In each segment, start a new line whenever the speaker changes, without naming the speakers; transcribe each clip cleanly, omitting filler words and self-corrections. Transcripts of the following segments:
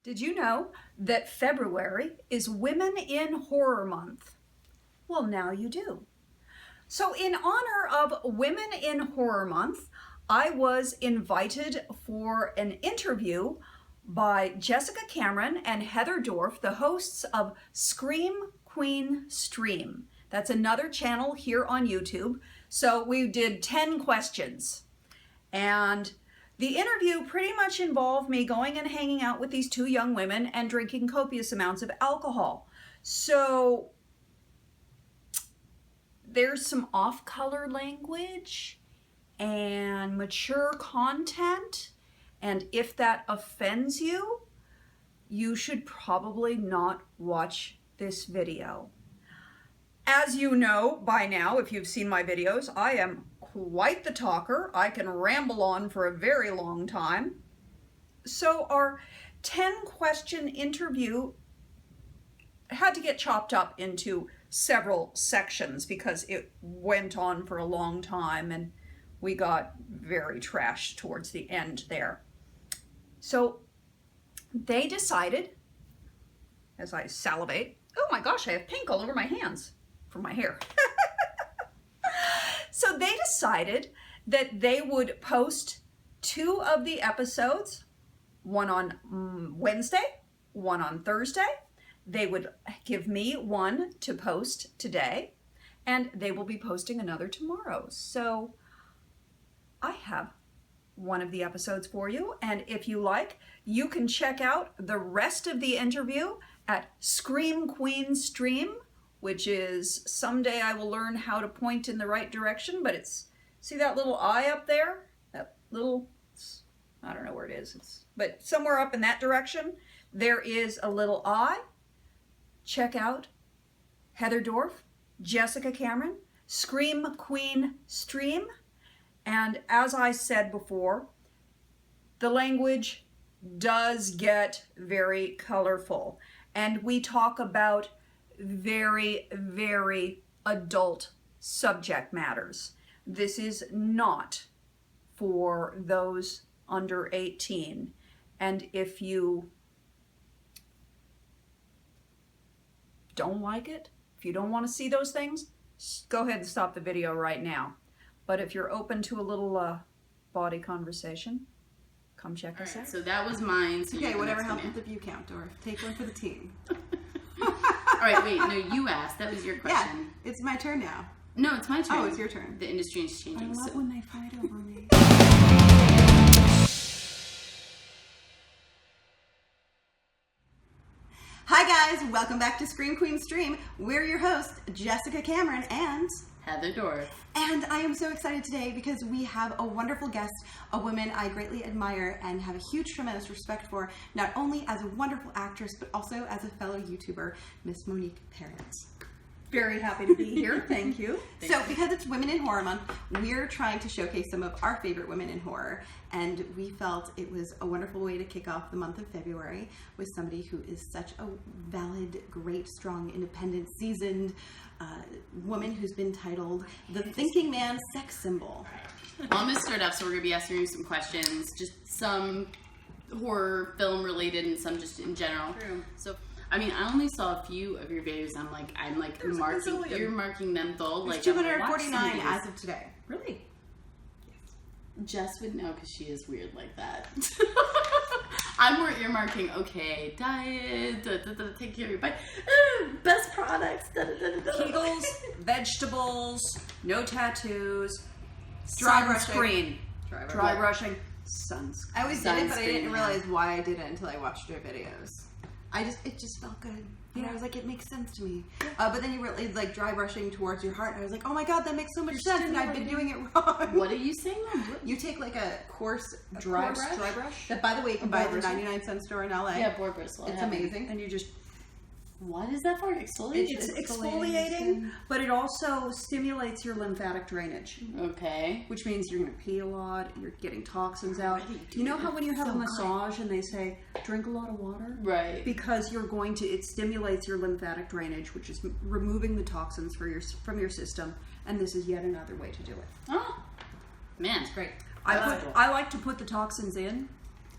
Did you know that February is Women in Horror Month? Well, now you do. So in honor of Women in Horror Month, I was invited for an interview by Jessica Cameron and Heather Dorff, the hosts of ScreamQueen Stream. That's another channel here on YouTube. So we did 10 questions. And the interview pretty much involved me going and hanging out with these two young women and drinking copious amounts of alcohol. So there's some off-color language and mature content. And if that offends you, you should probably not watch this video. As you know by now, if you've seen my videos, I am quite the talker. I can ramble on for a very long time. So our 10-question interview had to get chopped up into several sections because it went on for a long time and we got very trashed towards the end there. So they decided, as I salivate, oh my gosh, I have pink all over my hands from my hair. So they decided that they would post 2 of the episodes, one on Wednesday, one on Thursday. They would give me one to post today, and they will be posting another tomorrow. So I have one of the episodes for you, and if you like, you can check out the rest of the interview at ScreamQueen Stream, which is someday I will learn how to point in the right direction, but it's, see that little eye up there? That little, I don't know where it is, but somewhere up in that direction, there is a little eye. Check out Heather Dorff, Jessica Cameron, ScreamQueen Stream, and as I said before, the language does get very colorful, and we talk about very, very adult subject matters. This is not for those under 18. And if you don't like it, if you don't want to see those things, go ahead and stop the video right now. But if you're open to a little body conversation, come check us out.
So that was mine. So
okay, whatever helps with the view count, Dorff. Take one for the team.
All right, wait, no, you asked. That was your question.
Yeah, it's my turn now.
No, it's my turn.
Oh, it's your turn.
The industry is changing.
I love when they fight over me. Hi guys, welcome back to ScreamQueen Stream. We're your hosts, Jessica Cameron and
Heather Dorff.
And I am so excited today because we have a wonderful guest, a woman I greatly admire and have a huge, tremendous respect for, not only as a wonderful actress, but also as a fellow YouTuber, Miss Monique Parent.
Very happy to be here. Thank you.
So because it's Women in Horror Month, we're trying to showcase some of our favorite women in horror, and we felt it was a wonderful way to kick off the month of February with somebody who is such a valid, great, strong, independent, seasoned woman who's been titled the thinking man sex symbol.
Well, I'm going to start up, so we're going to be asking you some questions, just some horror film related and some just in general.
True.
So, I mean, I only saw a few of your videos. I'm like marking. You're marking them though.
There's
like
249 as of today.
Really?
Jess would know because she is weird like that. I'm more earmarking. Okay, diet. Take care of your body. Best products.
Kegels, vegetables, no tattoos,
Dry brushing.
sunscreen, dry brushing, sunscreen.
I always did it, but I didn't
Sunscreen,
realize why I did it until I watched your videos. It just felt good. And I was like, it makes sense to me. But then you were like dry brushing towards your heart, and I was like, oh my god, that makes so much sense, and I've been doing it wrong.
What are you saying?
You take like a coarse dry brush. That, by the way, you can buy at the 99-cent store in LA.
Yeah, boar bristle.
It's amazing.
And you just,
what is that for? Exfoliation?
it's exfoliating, but it also stimulates your lymphatic drainage.
Okay.
Which means you're going to pee a lot, you're getting toxins out. You know how when you have a massage and they say, drink a lot of water?
Right.
Because it stimulates your lymphatic drainage, which is removing the toxins from your system, and this is yet another way to do it.
Oh, man, it's great.
I like to put the toxins in,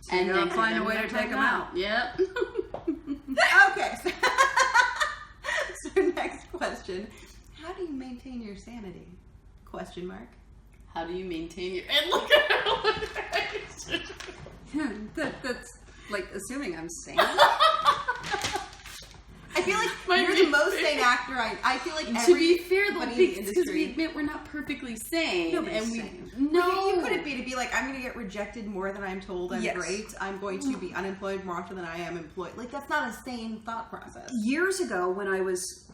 so
and
you
then
gotta find a way to take them out.
Yep.
insanity? Question mark.
How do you maintain your... And look at her.
That's like assuming I'm sane.
I feel like
My
you're the most sane actor. I feel like
To be fair, though,
everybody in the
because we
industry.
admit we're not perfectly sane.
Nobody's
and we
sane.
No.
You couldn't be to be like, I'm going to get rejected more than I'm told I'm
Yes.
great. I'm going to be unemployed more often than I am employed. Like, that's not a sane thought process.
Years ago when I was,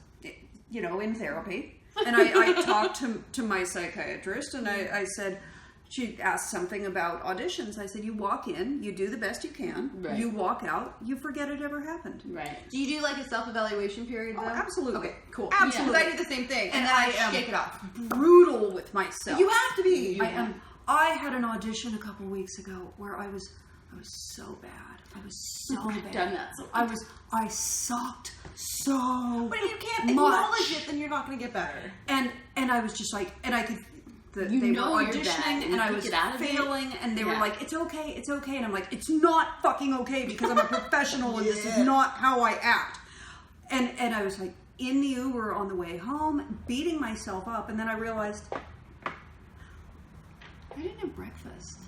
in therapy, and I talked to my psychiatrist, and I said, she asked something about auditions. I said, you walk in, you do the best you can,
Right.
you walk out, you forget it ever happened.
Right.
Do you do like a self-evaluation period though?
Oh, absolutely.
Okay, cool.
Absolutely.
Because I do the same thing, and then I shake it off.
Brutal with myself.
You have to be.
I had an audition a couple weeks ago where I was so bad. I was so
I've
bad.
done that. So
I sucked so
But if you can't
much.
acknowledge it, then you're not going to get better.
And I was just like, and I could.
You
They
know
were
you're bad,
auditioning,
and
and I
you
was
get out of it.
failing, and they were
Yeah.
like, "It's okay, and I'm like, "It's not fucking okay because I'm a professional, and this is not how I act." And I was like in the Uber on the way home, beating myself up, and then I realized I didn't have breakfast.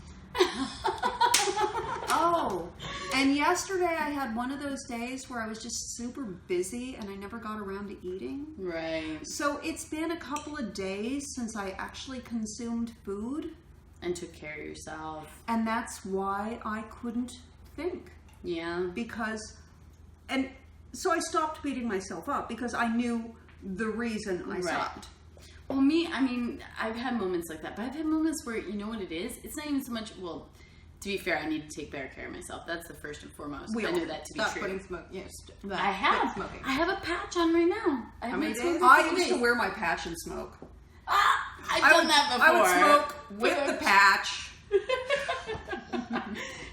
Oh, and yesterday I had one of those days where I was just super busy and I never got around to eating.
Right.
So it's been a couple of days since I actually consumed food,
And took care of yourself.
and that's why I couldn't think.
Yeah.
And so I stopped beating myself up because I knew the reason I
Right.
stopped.
Well, I've had moments like that, but I've had moments where, you know what it is? It's not even so much, well, to be fair, I need to take better care of myself. That's the first and foremost.
We
I
all
know that to be
Stop
true.
putting smoke. Yes,
I have.
smoking.
I have a patch on right now. I
How many
haven't
days?
smoked
I
in
used to
3 days.
wear my patch and smoke.
I've done that before.
I would smoke with the patch.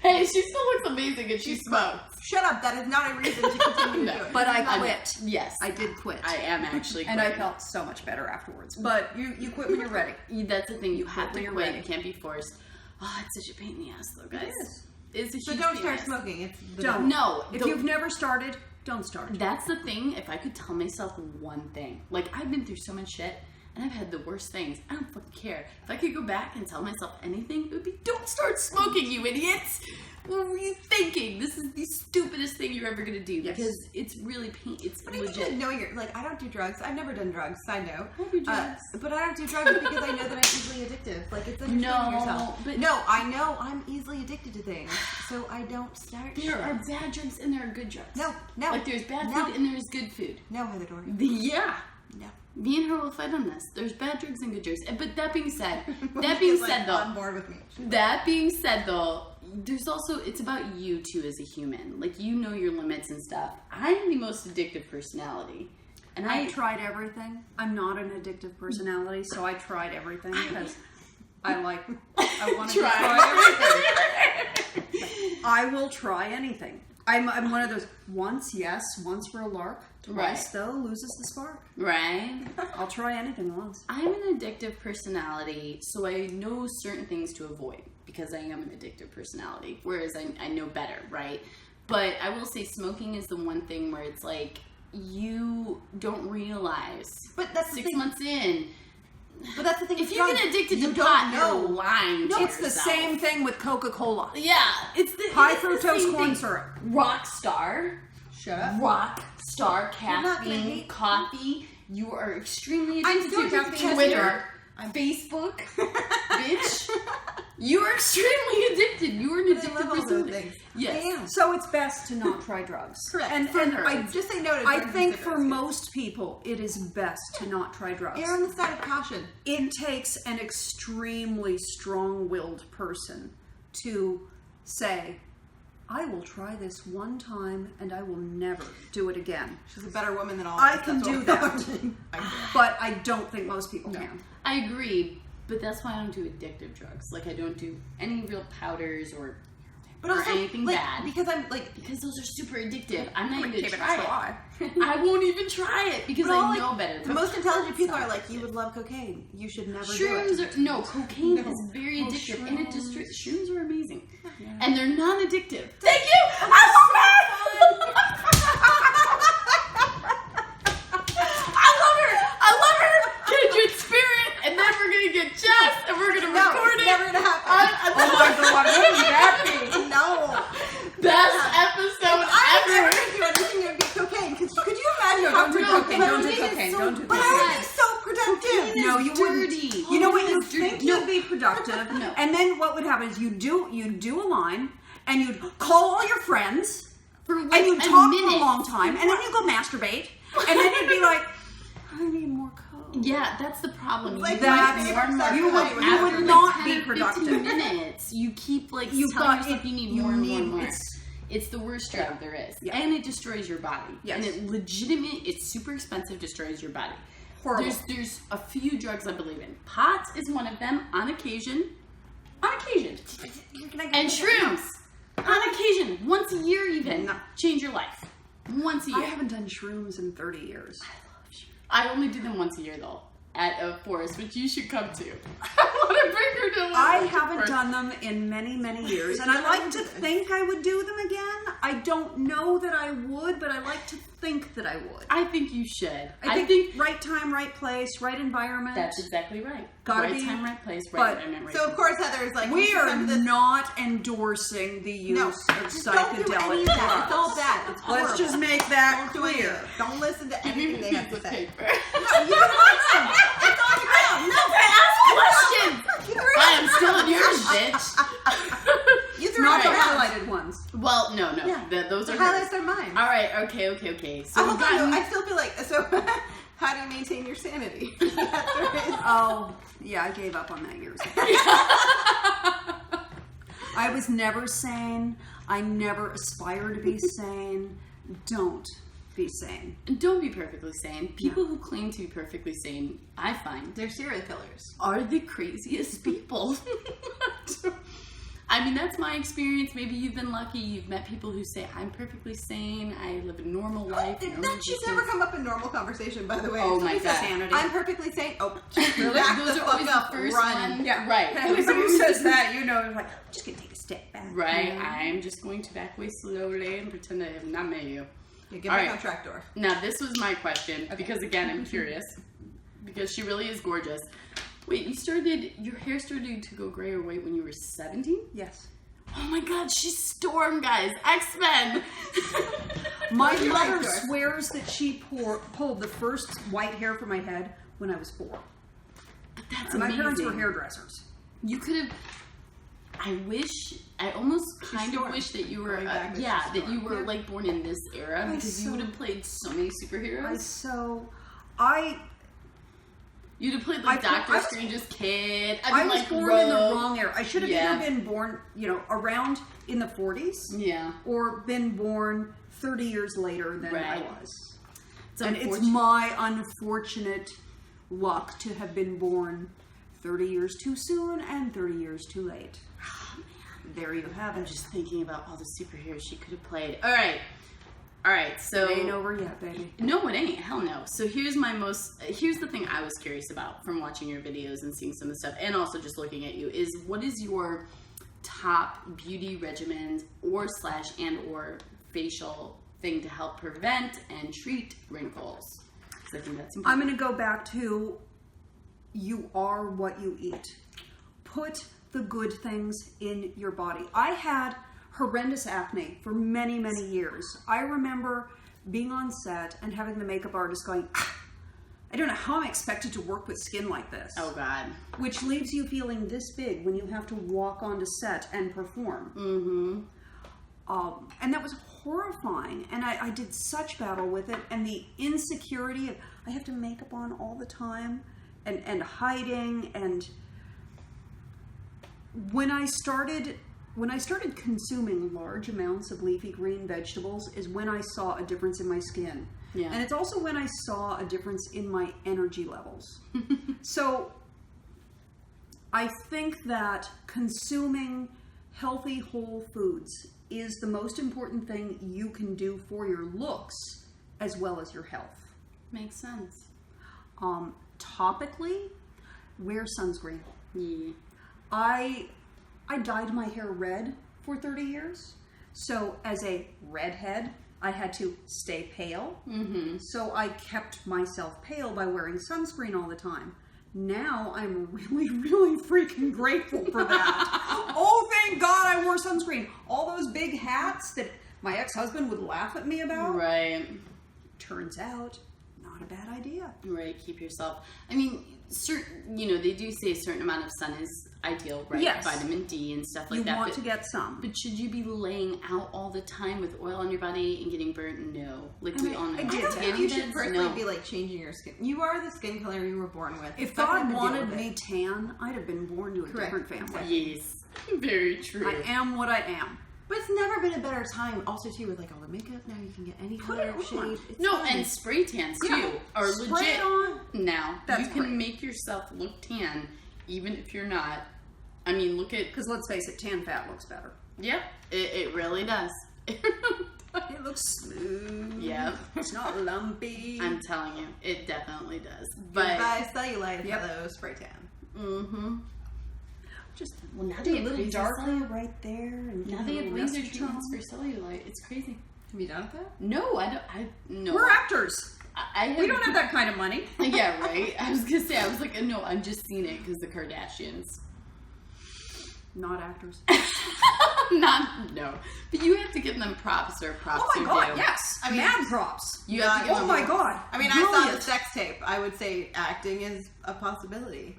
Hey, she still looks amazing and she smokes.
Shut up. That is not a reason to continue to do it.
But I
I'm-
quit.
Yes.
I did quit.
I am actually
and I
quitting.
felt so much better afterwards. But you quit when you're ready.
That's the thing. You have to
when you're
quit.
ready.
You can't be forced. Oh, it's such a pain in the ass, though, guys.
is.
It's a
So
huge
don't
pain in
start
the ass.
smoking. It's the
Don't.
No.
If you've never started, don't start.
That's the thing. If I could tell myself one thing, like I've been through so much shit and I've had the worst things. I don't fucking care. If I could go back and tell myself anything, it would be don't start smoking, you idiots. What were you thinking? This is the stupidest thing you're ever gonna do because it's really pain. It's
But I think
legit.
just knowing I don't do drugs. I've never done drugs. Side note.
I do drugs.
But I don't do drugs because I know that I'm easily addictive. Like it's understanding
No,
yourself.
but-
No, I know I'm easily addicted to things, so I don't start.
There
shit.
are bad drugs and there are good drugs.
No.
Like there's bad
No.
food and there's good food.
No, Heather Dory.
Yeah.
No.
Me and her will fight on this. There's bad drugs and good drugs. But that being said,
She's, like, on board with me.
That being said, though, there's also, it's about you too as a human. Like, you know your limits and stuff. I'm the most addictive personality. And
I tried everything. I'm not an addictive personality, so I tried everything because I wanted to try everything. I will try anything. I'm one of those once for a lark, twice
Right.
though loses the spark.
Right?
I'll try anything once.
I'm an addictive personality, so I know certain things to avoid because I am an addictive personality, whereas I know better, right? But I will say smoking is the one thing where it's like, you don't realize
But that's the
6
thing.
months in,
But that's the thing.
if
with
you
drugs.
get addicted
You
to
don't
pot,
know.
you're lying to
It's the
yourself.
same thing with Coca-Cola.
Yeah, it's the
High
it's the
fructose
same
corn
thing.
syrup.
Rockstar,
Shut up.
Rockstar
You're not gonna
caffeine,
hate-
coffee. You are extremely
I'm
addicted
still
to
drinking
caffeine.
Twitter.
Twitter, Facebook, bitch. You are extremely addicted. You are an
But I
addictive
love all those
person.
things.
Yes.
Damn.
So it's best to not try drugs.
Correct.
And
For her.
I
Just say no to
I
drugs
think
and
for
cigarettes.
most people, it is best to not try drugs.
Err on the side of caution.
It takes an extremely strong-willed person to say, I will try this one time and I will never do it again.
She's a better woman than all
I
of us.
can
That's
do
what-
that. But I don't think most people can.
I agree, but that's why I don't do addictive drugs. Like I don't do any real powders or
But
or
also,
anything
like,
bad.
because I'm like,
Because those are super addictive. I'm not
Like,
even
give it
gonna
a
try
try.
it. I won't even try it because
but all,
I
like,
know better.
the most intelligent people are
Stop
like,
it.
you would love cocaine. You should never do
Shrooms
it.
are no cocaine
No.
is very
Oh,
addictive, and it just
shrooms.
shrooms are amazing,
Yeah.
and they're non-addictive. Thank you. I love her. I love her. Kindred spirit. episode
I
ever.
would never do anything that would be cocaine. Because could you imagine
No,
how
don't do
productive?
cocaine, don't do cocaine, don't do
But I would be so productive.
No, you wouldn't.
dirty.
You know what? You
Cocaine is
think
dirty.
you'd be productive,
No.
and then what would happen is you'd do a line, and you'd call all your friends,
For
and
like
you'd
a
talk
minute.
for a long time, and then you go masturbate, and then you'd be like, I need more coke.
Yeah, that's the problem.
Like,
That's-
my favorite sex
you
toy
would-
was
you
after
would
like
not
10
be
or 15
productive.
minutes. You keep like
You've
telling
got
yourself
it-
you need
you
more and
need-
more and more.
it's-
It's the worst drug there is,
Yeah.
and it destroys your body.
Yes.
And it it's super expensive, destroys your body.
Horrible.
There's a few drugs I believe in. Pot is one of them on occasion. And shrooms on occasion, once a year even.
No.
Change your life. Once a year.
I haven't done shrooms in 30 years.
I only do them once a year though, at a forest, which you should come to. I want to bring her to one.
I haven't done them in many, many years, and I like to think I would do them again. I don't know that I would, but I like to think that I would.
I think you should.
I think right time, right place, right environment.
That's exactly right.
Gotta
right
be-
time, right place,
but-
right environment, right
So of course Heather's like,
We
you should
are
come to this.
not endorsing the use
No,
of
just don't do any
psychedelic
of that. It's all
drugs.
bad. It's horrible.
Let's just make that
Don't do any of
clear.
it. Don't listen to
Give me
anything
a
they have
piece
to
of
say.
paper.
No, you don't listen. It's on the ground. No,
Questions!
you threw it.
I am still in yours, bitch.
You threw
Not
it
the
on the ground.
highlighted ones.
Well, no.
Yeah.
Those
The
are
highlights
hers.
are mine.
All right, okay. So
I
we've gotten...
still feel like, so how do you maintain your sanity?
Oh, yeah, I gave up on that years ago. I was never sane. I never aspired to be sane. Don't be sane.
Don't be perfectly sane. People who claim to be perfectly sane, I find,
They're serial killers.
are the craziest people. I mean, that's my experience. Maybe you've been lucky. You've met people who say, I'm perfectly sane. I live a normal life. no
That should
resistance."
never come up in normal conversation, by the way.
Oh
If
my
somebody
God.
says,
Sanity.
I'm perfectly sane. Oh,
Really?
back
Those
the
are
fuck
always
up.
the first
Run.
one.
Yeah.
Right.
Anybody who says that, you know, like, I'm just going to take a step back.
Right. I'm just going to back away slowly and pretend I have not met you.
Yeah, get
All
back
right.
on track, Dorff.
Now, this was my question, because again, I'm curious. Because she really is gorgeous. Wait, your hair started to go gray or white when you were 17?
Yes.
Oh my god, she's Storm, guys. X-Men.
My
You're
mother
right, Dorff.
swears that she pulled the first white hair from my head when I was 4.
That's
My
amazing.
parents were hairdressers.
You could have. I almost kind of
Storm.
wish that you were,
Going back, this is
that
Storm.
you were
Yeah.
like born in this era
I
because you
so-
would have played so many superheroes.
I
You'd have played like
I-
Doctor
I was-
Strange's kid.
I was
like
born in the
Rogue.
wrong era. I should have
Yeah.
either been born, around in the 40s
Yeah,
or been born 30 years later than I
Right.
was.
it's
And it's
unfortunate.
my unfortunate luck to have been born 30 years too soon and 30 years too late. There you have
I'm
it.
just thinking about all the superheroes she could have played. All right. So
It ain't over yet, baby.
no, it ain't. Hell no. So here's the thing I was curious about from watching your videos and seeing some of the stuff, and also just looking at you, is what is your top beauty regimen or facial thing to help prevent and treat wrinkles? Because I think that's important.
I'm going to go back to you are what you eat. Put the good things in your body. I had horrendous acne for many, many years. I remember being on set and having the makeup artist going, I don't know how I'm expected to work with skin like this.
Oh God.
Which leaves you feeling this big when you have to walk onto set and perform.
Mm-hmm.
And that was horrifying. And I did such battle with it. And the insecurity of, I have to makeup on all the time and hiding. And when I started consuming large amounts of leafy green vegetables is when I saw a difference in my skin.
Yeah.
And it's also when I saw a difference in my energy levels. So I think that consuming healthy whole foods is the most important thing you can do for your looks as well as your health.
Makes sense.
Topically, wear sunscreen.
Yeah.
I dyed my hair red for 30 years. So as a redhead, I had to stay pale.
Mm-hmm.
So I kept myself pale by wearing sunscreen all the time. Now I'm really, really freaking grateful for that. Oh, thank God I wore sunscreen. All those big hats that my ex-husband would laugh at me about.
Right.
Turns out, not a bad idea.
Right, keep yourself. I mean, they do say a certain amount of sun is ideal, right?
Yes.
Vitamin D and stuff like
You
that.
want to get some.
But should you be laying out all the time with oil on your body and getting burnt? No. Like we all know.
I don't think you should personally
No.
be like changing your skin. You are the skin color you were born with.
If
It's not
God
gonna deal
wanted
with
me
it.
tan, I'd have been born to a
Correct.
different family.
Yes. Very true.
I am what I am.
But it's never been a better time. Also, too, with like all the makeup now, you can get any
Put
color
it
of shade.
on.
It's
No,
fine.
and spray tans too
Yeah.
are
Spray
legit.
it on.
Now
That's
you can
great.
make yourself look tan, even if you're not. I mean, look at.
Because let's face it, tan fat looks better.
Yep, it really does. It really does.
It looks smooth.
Yep.
It's not lumpy.
I'm telling you, it definitely does.
Goodbye cellulite.
Yep.
Hello spray tan.
Mm-hmm.
Just
Well, now
do
they
a
have
little
laser
darker
cell-
right there. And
Now
give
they
a
have
little
laser
message
treatments
tone.
for cellulite. It's crazy.
Have you done it though?
No, I don't. No.
We're actors.
I
We don't have that kind of money.
Yeah, right. I was gonna say. I was like, no, I've just seen it because the Kardashians.
Not actors.
No. But you have to give them props or props
Oh my
are
God,
due.
yes.
I mean,
Mad props.
You have to give
Oh
them
my
props.
God.
I mean, I saw the
Brilliant.
sex tape. I would say acting is a possibility.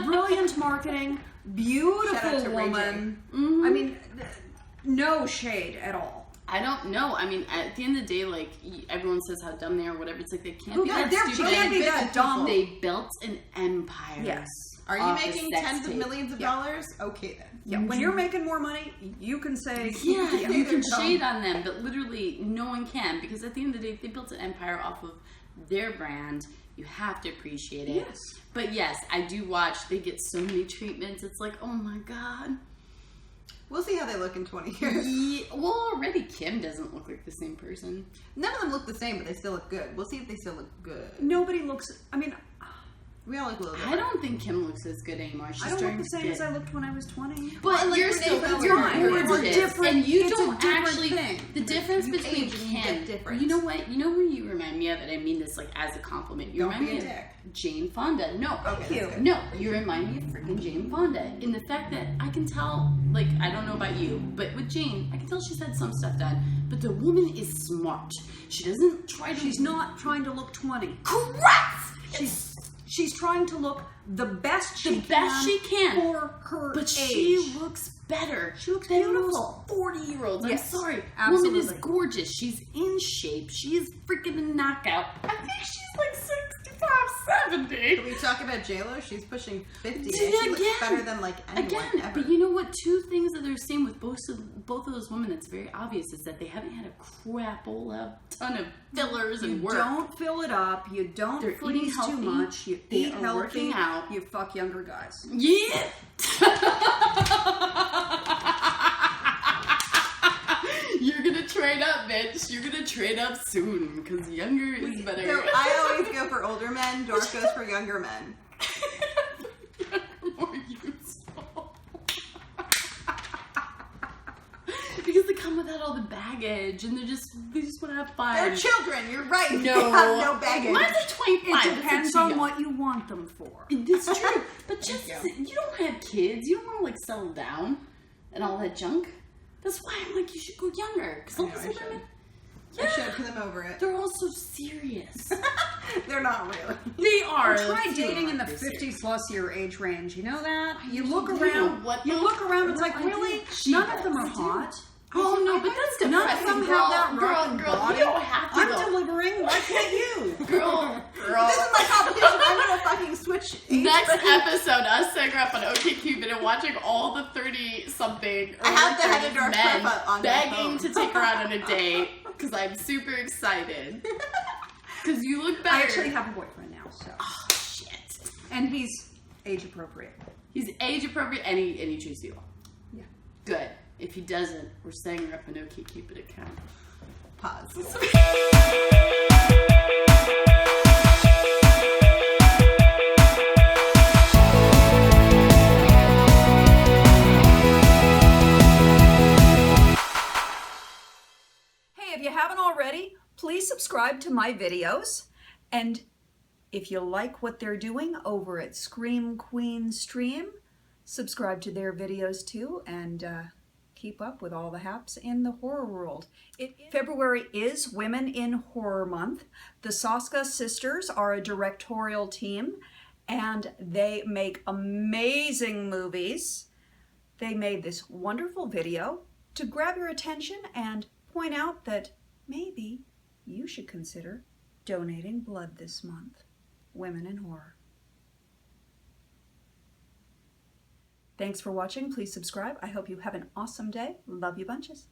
Brilliant marketing.
Shout out
Beautiful
to Ray J.
woman.
Mhm.
I mean, no shade at all.
I don't know. I mean, at the end of the day, like everyone says how dumb they are, or whatever. It's like they can't be that
They
stupid.
can't be that dumb.
They built an empire.
Yes.
Are you
off a
making
sex
tens of
tape.
millions of
Yeah.
dollars? Okay then.
Yeah, when you're making more money, you can say,
Yeah, you can
dumb.
shade on them, but literally no one can because at the end of the day, they built an empire off of their brand. You have to appreciate it.
Yes.
But yes, I do watch. They get so many treatments. It's like, oh my God.
We'll see how they look in 20 years.
Yeah, well, already Kim doesn't look like the same person.
None of them look the same, but they still look good. We'll see if they still look good.
nobody looks, I mean,
We all look a little
I
different.
don't think Kim looks as good anymore. She's
I don't look
starting
the
to
same
get-
as I looked when I was 20.
But
like
you're
Renee
still
Bell,
you're
fine.
gorgeous,
We're different.
and you
It's a
don't
different
actually.
thing.
The difference
You
between
age and you
Kim,
get different.
you know what? You know who you remind me of, and I mean this like as a compliment. You
Don't
remind
be
me
a
of
dick.
Jane Fonda. No,
Okay, that's good.
no, you remind me of freaking Jane Fonda. In the fact that I can tell, like I don't know about you, but with Jane, I can tell she's had some stuff done. But the woman is smart. She doesn't try to.
She's not trying to look 20.
correct.
She's trying to look the best she
can
for her
But
age.
she looks better.
She looks
than
beautiful.
most 40-year-olds.
Yes,
I'm sorry.
absolutely.
Woman is gorgeous. She's in shape. She is freaking a knockout. I think she's like 65, 70.
We talk about JLo, she's pushing 50. And
See,
she looks
again.
better than like anyone
Again,
ever.
but you know what? Two things that they're saying with both of those women that's very obvious is that they haven't had a crapola ton of fillers and
You
work.
don't fill it up. You don't
They're
freeze
eating
too
healthy.
much. You
They
eat
are
healthy.
working out.
You fuck younger guys.
Yeah. You're gonna trade up, bitch. You're gonna trade up soon because younger is better.
So I always go for older men. Dorff goes for younger men.
More useful. Because they come without all the baggage and they just want to have fun.
They're children. You're right.
No.
They have no baggage.
Mine's a 25.
It depends on what you want them for.
It's true. But just,
Thank
you don't have kids. You don't want to like settle down and all that junk. That's why I'm like, you should go younger. Because all
I know,
these
I
older
should.
men,
I should put them over it.
they're all so serious.
They're not really.
They are.
Try
Let's see
dating
what
in the
they're
50-plus year age range. You know that? You
usually
look
do.
around.
What
You
the-
look around. It's like
I do.
really,
She
none
does.
of them are
I do.
hot.
Oh no, but that's depressing.
None of them
girl,
have that
girl,
rockin'
girl,
body.
You don't have to
I'm
go.
delivering. Why can't you?
Girl,
This is my competition. I'm gonna fucking switch. age
Next
range.
episode, us setting her up on OkCupid and watching all the 30-something
I have to have a Dorff
men
profile on my
begging
phone.
to take her out on a date because I'm super excited. Because you look better.
I actually have a boyfriend now, so.
Oh, shit.
And he's age appropriate.
He's age appropriate and he treats you well.
Yeah.
Good. If he doesn't, we're setting her up an OkCupid account.
Pause.
Hey, if you haven't already, please subscribe to my videos. And if you like what they're doing over at ScreamQueen Stream, subscribe to their videos too and keep keep up with all the haps in the horror world. February is Women in Horror Month. The Soska sisters are a directorial team, and they make amazing movies. They made this wonderful video to grab your attention and point out that maybe you should consider donating blood this month. Women in Horror. Thanks for watching. Please subscribe. I hope you have an awesome day. Love you bunches.